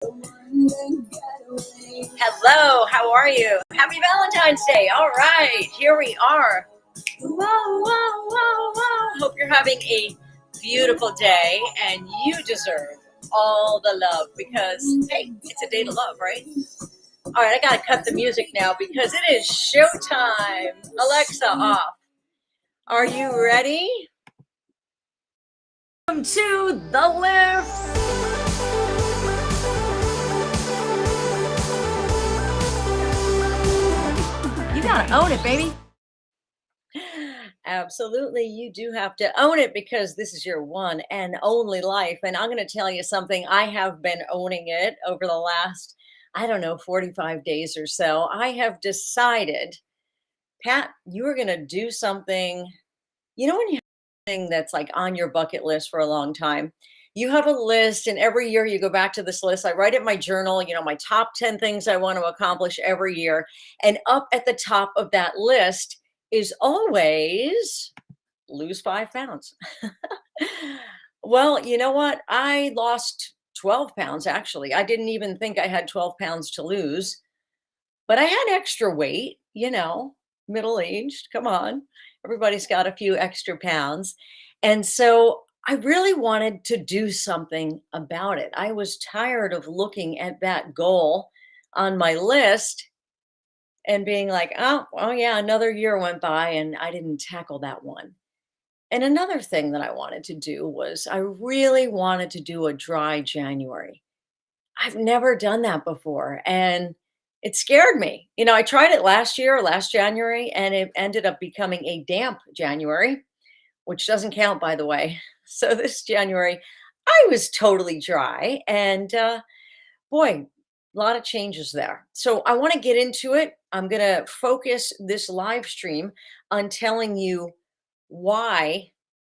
Hello, how are you? Happy Valentine's Day. All right, here we are. Whoa, whoa, whoa, whoa. Hope you're having a beautiful day and you deserve all the love because, hey, it's a day to love, right? All right, I got to cut the music now because it is showtime. Alexa, off. Are you ready? Welcome to the lift. You gotta own it, baby. Absolutely, you do have to own it because this is your one and only life. And I'm going to tell you something. I have been owning it over the last, I don't know, 45 days or so. I have decided, Pat, you are going to do something. You know, when you have something that's like on your bucket list for a long time, you have a list, and every year you go back to this list. I write it in my journal, my top 10 things I want to accomplish every year. And up at the top of that list is always lose 5 pounds. Well, you know what? I lost 12 pounds actually. I didn't even think I had 12 pounds to lose, but I had extra weight, middle aged. Come on. Everybody's got a few extra pounds. And so I really wanted to do something about it. I was tired of looking at that goal on my list and being like, oh yeah, another year went by and I didn't tackle that one. And another thing that I wanted to do was I really wanted to do a dry January. I've never done that before. And it scared me. I tried it last year, last January, and it ended up becoming a damp January, which doesn't count, by the way. So this January, I was totally dry. And boy, a lot of changes there. So I want to get into it. I'm going to focus this live stream on telling you why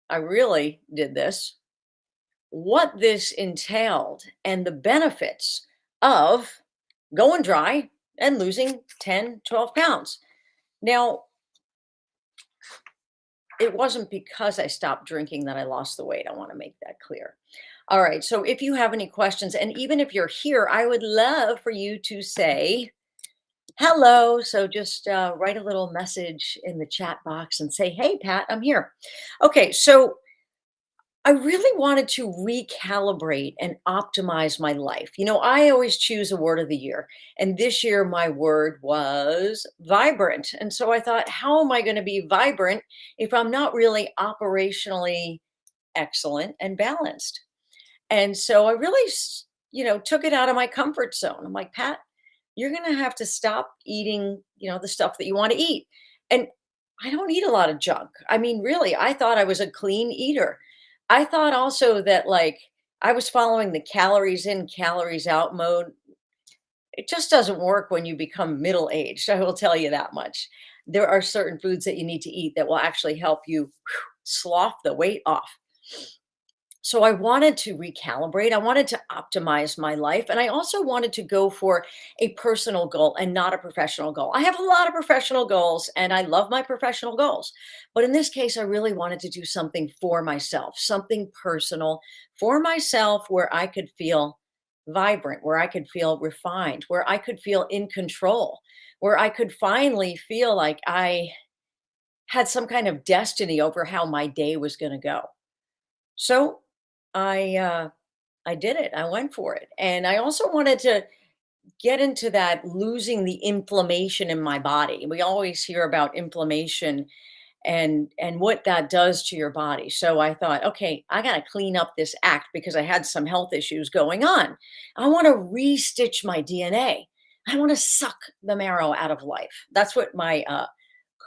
I really did this, what this entailed, and the benefits of going dry and losing 10, 12 pounds. Now, it wasn't because I stopped drinking that I lost the weight. I want to make that clear. All right. So if you have any questions, and even if you're here, I would love for you to say hello. So just write a little message in the chat box and say, hey, Pat, I'm here. Okay. So I really wanted to recalibrate and optimize my life. I always choose a word of the year. And this year, my word was vibrant. And so I thought, how am I going to be vibrant if I'm not really operationally excellent and balanced? And so I really, took it out of my comfort zone. I'm like, Pat, you're going to have to stop eating, the stuff that you want to eat. And I don't eat a lot of junk. I mean, really, I thought I was a clean eater. I thought also that like I was following the calories in, calories out mode. It just doesn't work when you become middle aged. I will tell you that much. There are certain foods that you need to eat that will actually help you slough the weight off. So I wanted to recalibrate. I wanted to optimize my life. And I also wanted to go for a personal goal and not a professional goal. I have a lot of professional goals and I love my professional goals. But in this case, I really wanted to do something for myself, something personal for myself where I could feel vibrant, where I could feel refined, where I could feel in control, where I could finally feel like I had some kind of destiny over how my day was going to go. So I did it. I went for it. And I also wanted to get into that losing the inflammation in my body. We always hear about inflammation and what that does to your body. So I thought, okay, I got to clean up this act because I had some health issues going on. I want to restitch my DNA. I want to suck the marrow out of life. That's what my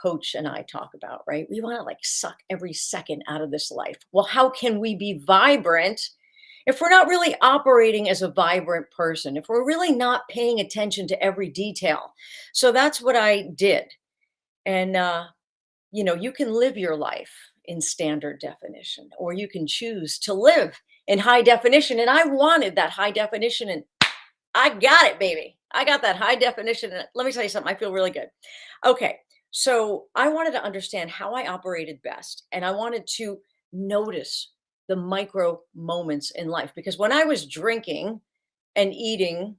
coach and I talk about, right? We want to like suck every second out of this life. Well, how can we be vibrant if we're not really operating as a vibrant person, if we're really not paying attention to every detail? So that's what I did. And, you can live your life in standard definition, or you can choose to live in high definition. And I wanted that high definition, and I got it, baby. I got that high definition. And let me tell you something, I feel really good. Okay. So I wanted to understand how I operated best. And I wanted to notice the micro moments in life because when I was drinking, and eating,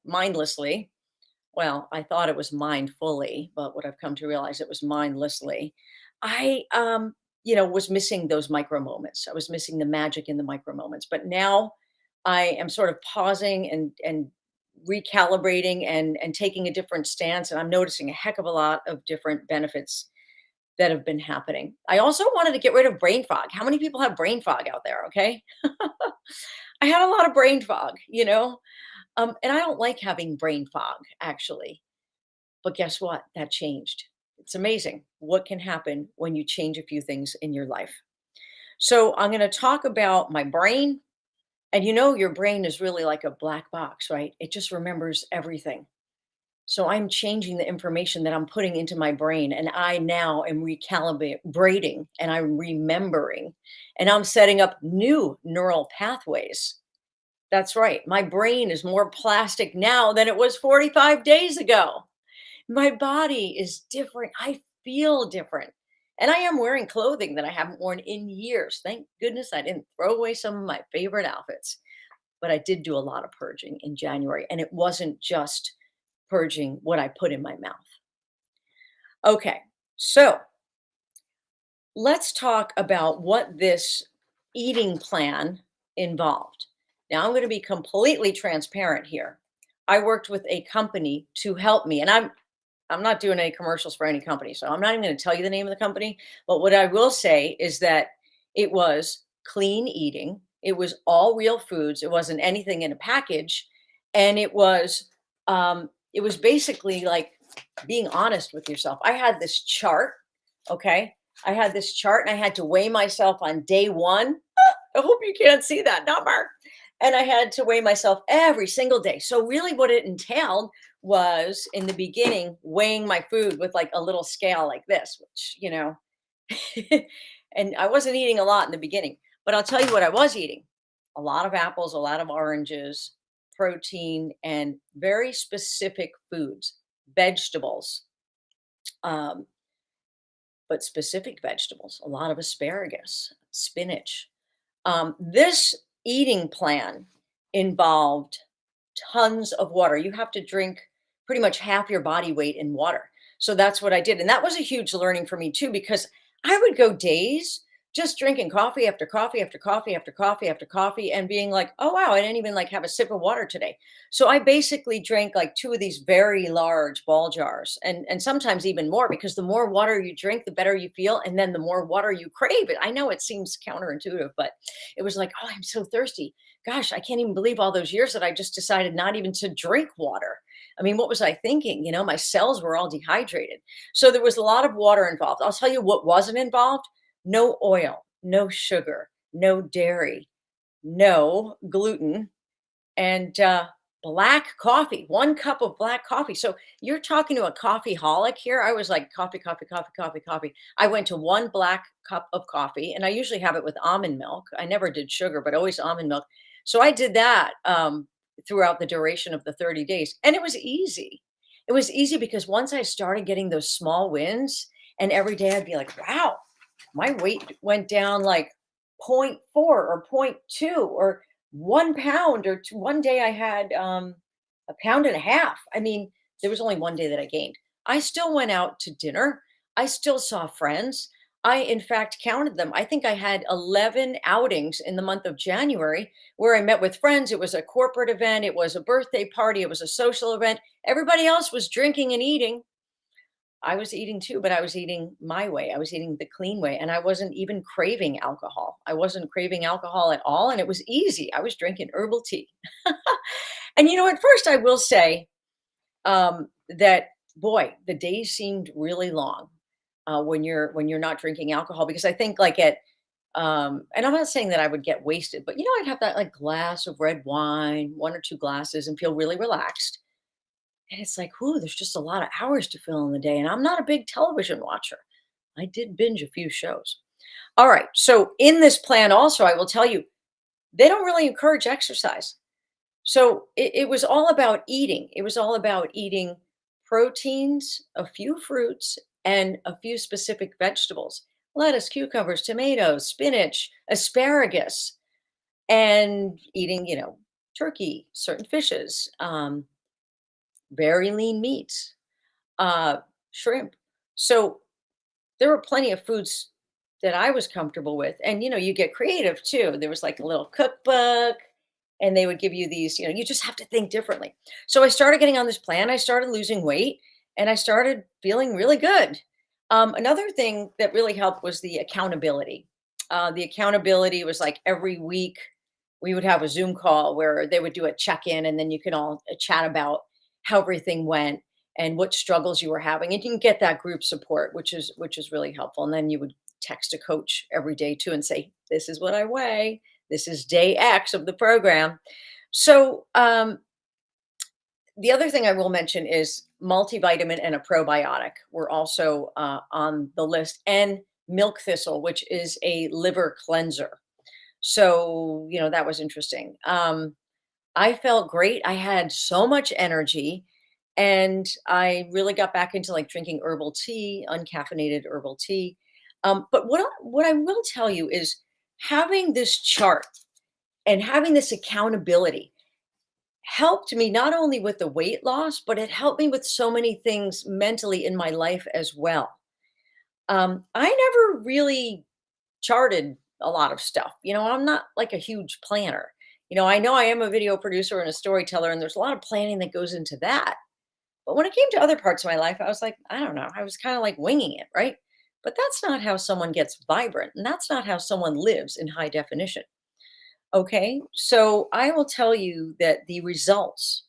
mindlessly. Well, I thought it was mindfully, but what I've come to realize it was mindlessly. I, was missing those micro moments. I was missing the magic in the micro moments. But now I am sort of pausing and recalibrating and taking a different stance. And I'm noticing a heck of a lot of different benefits that have been happening. I also wanted to get rid of brain fog. How many people have brain fog out there? Okay. I had a lot of brain fog. And I don't like having brain fog, actually. But guess what? That changed. It's amazing what can happen when you change a few things in your life. So, I'm going to talk about my brain. And your brain is really like a black box, right? It just remembers everything. So, I'm changing the information that I'm putting into my brain. And I now am recalibrating and I'm remembering. And I'm setting up new neural pathways. That's right. My brain is more plastic now than it was 45 days ago. My body is different. I feel different. And I am wearing clothing that I haven't worn in years. Thank goodness I didn't throw away some of my favorite outfits. But I did do a lot of purging in January, and it wasn't just purging what I put in my mouth. Okay, so let's talk about what this eating plan involved. Now, I'm going to be completely transparent here. I worked with a company to help me, and I'm not doing any commercials for any company, so I'm not even going to tell you the name of the company. But what I will say is that it was clean eating. It was all real foods. It wasn't anything in a package, and it was basically like being honest with yourself. I had this chart. Okay, I had this chart, and I had to weigh myself on day one. I hope you can't see that number. And I had to weigh myself every single day. So really what it entailed was in the beginning weighing my food with like a little scale like this, which, and I wasn't eating a lot in the beginning, but I'll tell you what I was eating. A lot of apples, a lot of oranges, protein, and very specific foods, vegetables, um, but specific vegetables, a lot of asparagus, spinach. This eating plan involved tons of water. You have to drink pretty much half your body weight in water. So that's what I did. And that was a huge learning for me too, because I would go days just drinking coffee after coffee after coffee after coffee after coffee and being like, oh wow, I didn't even like have a sip of water today. So I basically drank like two of these very large ball jars and sometimes even more because the more water you drink, the better you feel. And then the more water you crave it. I know it seems counterintuitive, but it was like, oh, I'm so thirsty. Gosh, I can't even believe all those years that I just decided not even to drink water. I mean, what was I thinking? My cells were all dehydrated. So there was a lot of water involved. I'll tell you what wasn't involved: no oil, no sugar, no dairy, no gluten, and black coffee, 1 cup of black coffee. So you're talking to a coffee holic here. I was like, coffee, coffee, coffee, coffee, coffee. I went to 1 black cup of coffee, and I usually have it with almond milk. I never did sugar, but always almond milk. So I did that throughout the duration of the 30 days. And it was easy. It was easy because once I started getting those small wins, and every day I'd be like, wow, my weight went down like point 0.4 or point 0.2 or 1 pound or two. One day I had a pound and a half. I mean, there was only one day that I gained. I still went out to dinner. I still saw friends. I, in fact, counted them. I think I had 11 outings in the month of January where I met with friends. It was a corporate event, it was a birthday party, it was a social event. Everybody else was drinking and eating. I was eating too, but I was eating my way. I was eating the clean way, and I wasn't even craving alcohol. I wasn't craving alcohol at all, and it was easy. I was drinking herbal tea. And at first I will say that boy, the days seemed really long when you're not drinking alcohol because I think like and I'm not saying that I would get wasted, but I'd have that like glass of red wine, 1 or 2 glasses, and feel really relaxed. And it's like, "Ooh, there's just a lot of hours to fill in the day," and I'm not a big television watcher. I did binge a few shows. All right, so in this plan also, I will tell you, they don't really encourage exercise. So it was all about eating. It was all about eating proteins, a few fruits, and a few specific vegetables: lettuce, cucumbers, tomatoes, spinach, asparagus, and eating, turkey, certain fishes, very lean meats, uh, shrimp. So there were plenty of foods that I was comfortable with. And, you get creative too. There was like a little cookbook, and they would give you these, you just have to think differently. So I started getting on this plan. I started losing weight, and I started feeling really good. Another thing that really helped was the accountability. The accountability was like every week we would have a Zoom call where they would do a check in, and then you can all chat about how everything went and what struggles you were having, and you can get that group support, which is really helpful. And then you would text a coach every day too and say, this is what I weigh, this is day X of the program. So the other thing I will mention is multivitamin and a probiotic were also on the list, and milk thistle, which is a liver cleanser. So that was interesting. I felt great. I had so much energy, and I really got back into like drinking herbal tea, uncaffeinated herbal tea. But what I will tell you is having this chart and having this accountability helped me not only with the weight loss, but it helped me with so many things mentally in my life as well. I never really charted a lot of stuff. I'm not like a huge planner. I know I am a video producer and a storyteller, and there's a lot of planning that goes into that. But when it came to other parts of my life, I was like, I don't know. I was kind of like winging it, right? But that's not how someone gets vibrant, and that's not how someone lives in high definition. Okay. So I will tell you that the results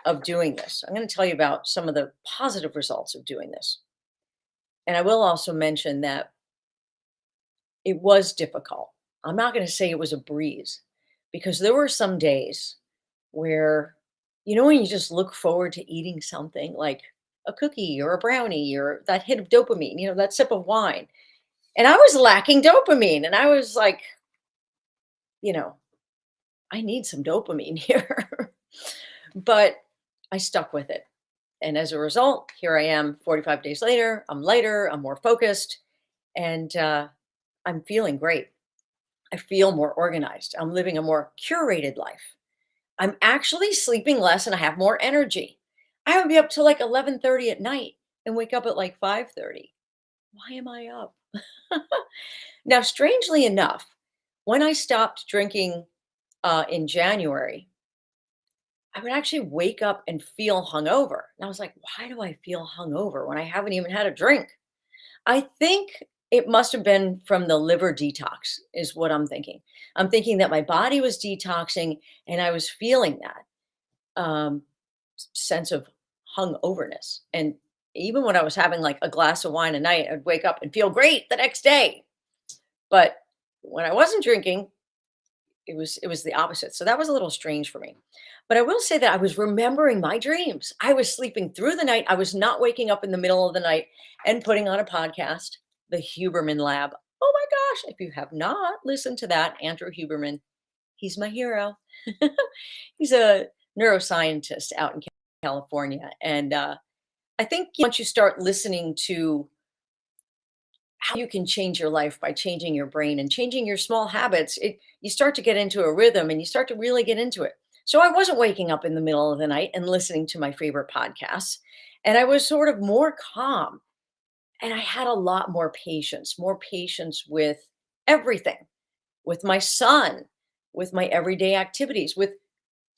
of doing this, I'm going to tell you about some of the positive results of doing this. And I will also mention that it was difficult. I'm not going to say it was a breeze, because there were some days where, when you just look forward to eating something like a cookie or a brownie or that hit of dopamine, that sip of wine. And I was lacking dopamine. And I was like, you know, I need some dopamine here. But I stuck with it. And as a result, here I am 45 days later. I'm lighter, I'm more focused, and I'm feeling great. I feel more organized. I'm living a more curated life. I'm actually sleeping less and I have more energy. I would be up till like 11:30 at night and wake up at like 5:30. Why am I up? Now, strangely enough, when I stopped drinking in January, I would actually wake up and feel hungover. And I was like, why do I feel hungover when I haven't even had a drink? I think it must have been from the liver detox, is what I'm thinking. I'm thinking that my body was detoxing, and I was feeling that sense of hungoverness. And even when I was having like a glass of wine a night, I'd wake up and feel great the next day. But when I wasn't drinking, it was the opposite. So that was a little strange for me. But I will say that I was remembering my dreams. I was sleeping through the night. I was not waking up in the middle of the night and putting on a podcast, The Huberman Lab. Oh my gosh, if you have not listened to that, Andrew Huberman, he's my hero. He's a neuroscientist out in California. And I think once you start listening to how you can change your life by changing your brain and changing your small habits, you start to get into a rhythm and you start to really get into it. So I wasn't waking up in the middle of the night and listening to my favorite podcasts, and I was sort of more calm, and I had a lot more patience with everything, with my son, with my everyday activities, with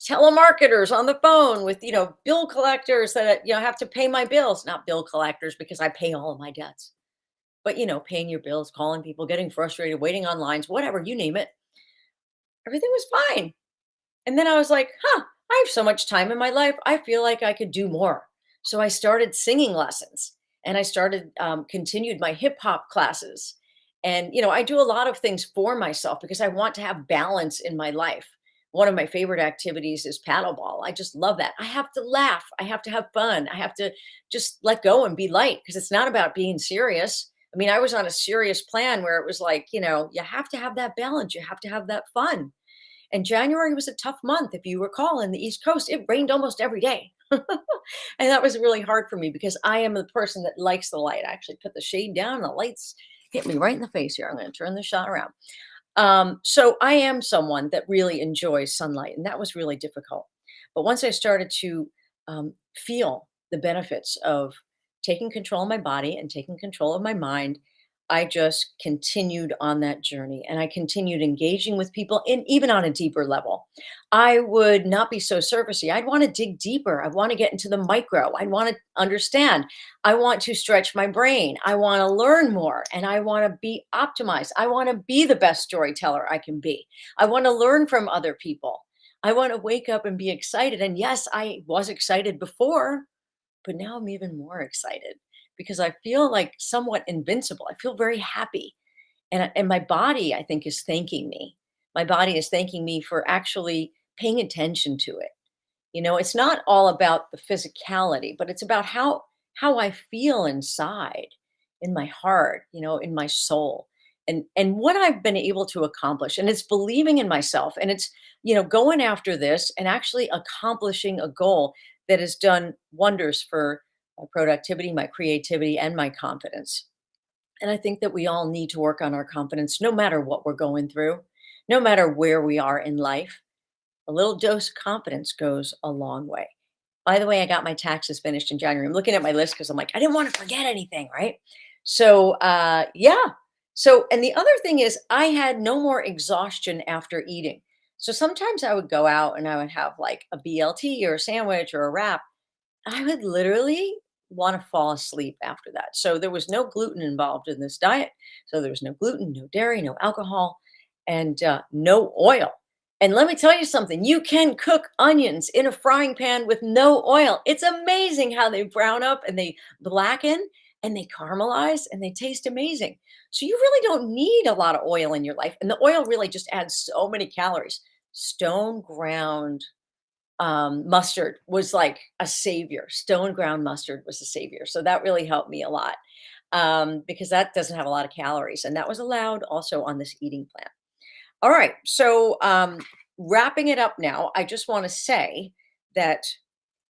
telemarketers on the phone, with bill collectors that have to pay my bills, not bill collectors because I pay all of my debts, but paying your bills, calling people, getting frustrated, waiting on lines, whatever, you name it. Everything was fine. And then I was like, huh, I have so much time in my life. I feel like I could do more. So I started singing lessons, and I started continued my hip hop classes. And, I do a lot of things for myself because I want to have balance in my life. One of my favorite activities is paddleball. I just love that. I have to laugh. I have to have fun. I have to just let go and be light, because it's not about being serious. I mean, I was on a serious plan where it was like, you have to have that balance. You have to have that fun. And January was a tough month. If you recall, in the East Coast, it rained almost every day. And that was really hard for me because I am the person that likes the light. I actually put the shade down and the lights hit me right in the face here. I'm going to turn the shot around. So I am someone that really enjoys sunlight, and that was really difficult. But once I started to feel the benefits of taking control of my body and taking control of my mind, I just continued on that journey and I continued engaging with people in even on a deeper level. I would not be so surfacey. I'd want to dig deeper. I want to get into the micro. I want to understand. I want to stretch my brain. I want to learn more and I want to be optimized. I want to be the best storyteller I can be. I want to learn from other people. I want to wake up and be excited. And yes, I was excited before, but now I'm even more excited because I feel like somewhat invincible. I feel very happy. And my body, I think, is thanking me. My body is thanking me for actually paying attention to it. It's not all about the physicality, but it's about how I feel inside, in my heart, in my soul. And what I've been able to accomplish. And it's believing in myself and it's, going after this and actually accomplishing a goal that has done wonders for my productivity, my creativity, and my confidence. And I think that we all need to work on our confidence no matter what we're going through, no matter where we are in life. A little dose of confidence goes a long way. By the way, I got my taxes finished in January. I'm looking at my list because I'm like, I didn't want to forget anything, right? So, yeah. So, and the other thing is, I had no more exhaustion after eating. So sometimes I would go out and I would have like a BLT or a sandwich or a wrap. I would literally want to fall asleep after that. So there was no gluten involved in this diet. So there was no gluten, no dairy, no alcohol, and no oil. And let me tell you something, you can cook onions in a frying pan with no oil. It's amazing how they brown up and they blacken and they caramelize and they taste amazing. So you really don't need a lot of oil in your life. And the oil really just adds so many calories. Stone ground mustard was like a savior. Stone ground mustard was a savior. So that really helped me a lot because that doesn't have a lot of calories. And that was allowed also on this eating plan. All right. So wrapping it up now, I just want to say that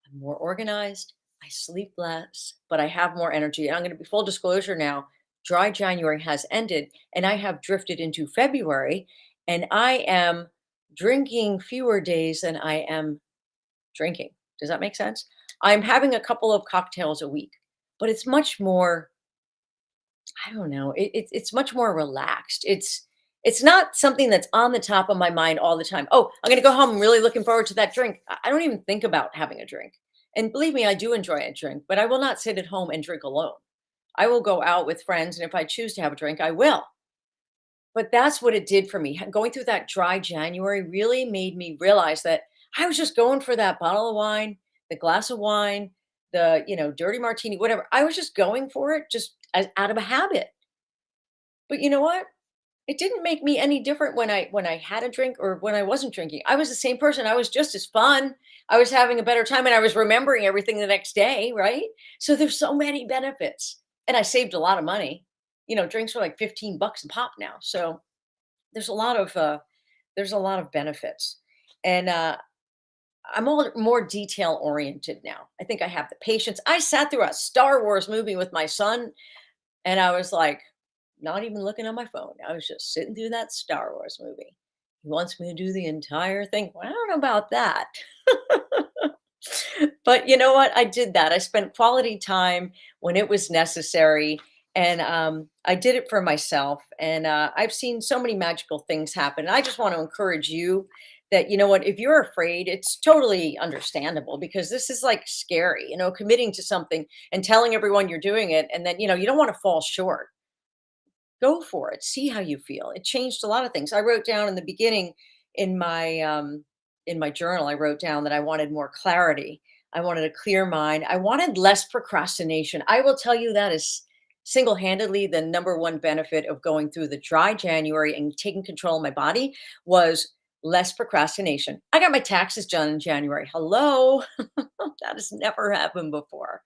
I'm more organized. I sleep less, but I have more energy. And I'm going to be full disclosure now. Dry January has ended, and I have drifted into February, and I am drinking fewer days than I am drinking. Does that make sense? I'm having a couple of cocktails a week, but it's much more, I don't know, it's much more relaxed. It's not something that's on the top of my mind all the time. Oh, I'm gonna go home. I'm really looking forward to that drink. I don't even think about having a drink. And believe me, I do enjoy a drink, but I will not sit at home and drink alone. I will go out with friends, and if I choose to have a drink, I will. But that's what it did for me. Going through that dry January really made me realize that I was just going for that bottle of wine, the glass of wine, the, dirty martini, whatever. I was just going for it just as out of a habit. But you know what? It didn't make me any different when I had a drink or when I wasn't drinking. I was the same person. I was just as fun. I was having a better time and I was remembering everything the next day, right? So there's so many benefits. And I saved a lot of money. Drinks are like 15 bucks a pop now. So there's a lot of benefits, and I'm all more detail oriented now. I think I have the patience. I sat through a Star Wars movie with my son, and I was like, not even looking on my phone. I was just sitting through that Star Wars movie. He wants me to do the entire thing. Well, I don't know about that. But you know what? I did that. I spent quality time when it was necessary, and I did it for myself. And I've seen so many magical things happen. And I just want to encourage you that you know what? If you're afraid, it's totally understandable because this is like scary. Committing to something and telling everyone you're doing it, and then you don't want to fall short. Go for it. See how you feel. It changed a lot of things. I wrote down in the beginning in my journal, I wrote down that I wanted more clarity. I wanted a clear mind. I wanted less procrastination. I will tell you that is single-handedly the number one benefit of going through the dry January and taking control of my body was less procrastination. I got my taxes done in January. Hello. That has never happened before.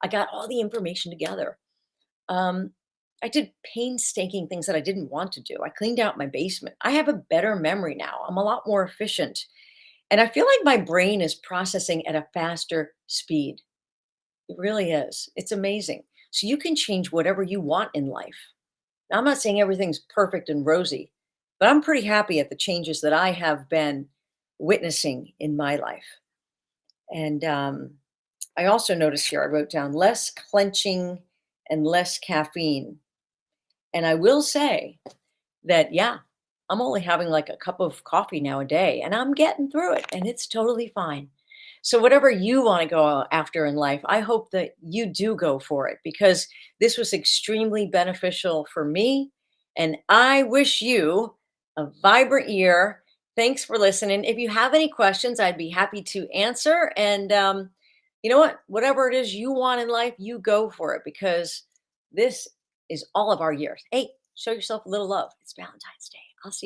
I got all the information together. Um, I did painstaking things that I didn't want to do. I cleaned out my basement. I have a better memory now. I'm a lot more efficient. And I feel like my brain is processing at a faster speed. It really is. It's amazing. So you can change whatever you want in life. Now, I'm not saying everything's perfect and rosy, But I'm pretty happy at the changes that I have been witnessing in my life. And I also noticed here, I wrote down less clenching and less caffeine. And I will say that, yeah, I'm only having like a cup of coffee now a day, and I'm getting through it, and it's totally fine. So, whatever you want to go after in life, I hope that you do go for it because this was extremely beneficial for me. And I wish you a vibrant year. Thanks for listening. If you have any questions, I'd be happy to answer. And you know what? Whatever it is you want in life, you go for it because this is all of our years. Hey, show yourself a little love. It's Valentine's Day.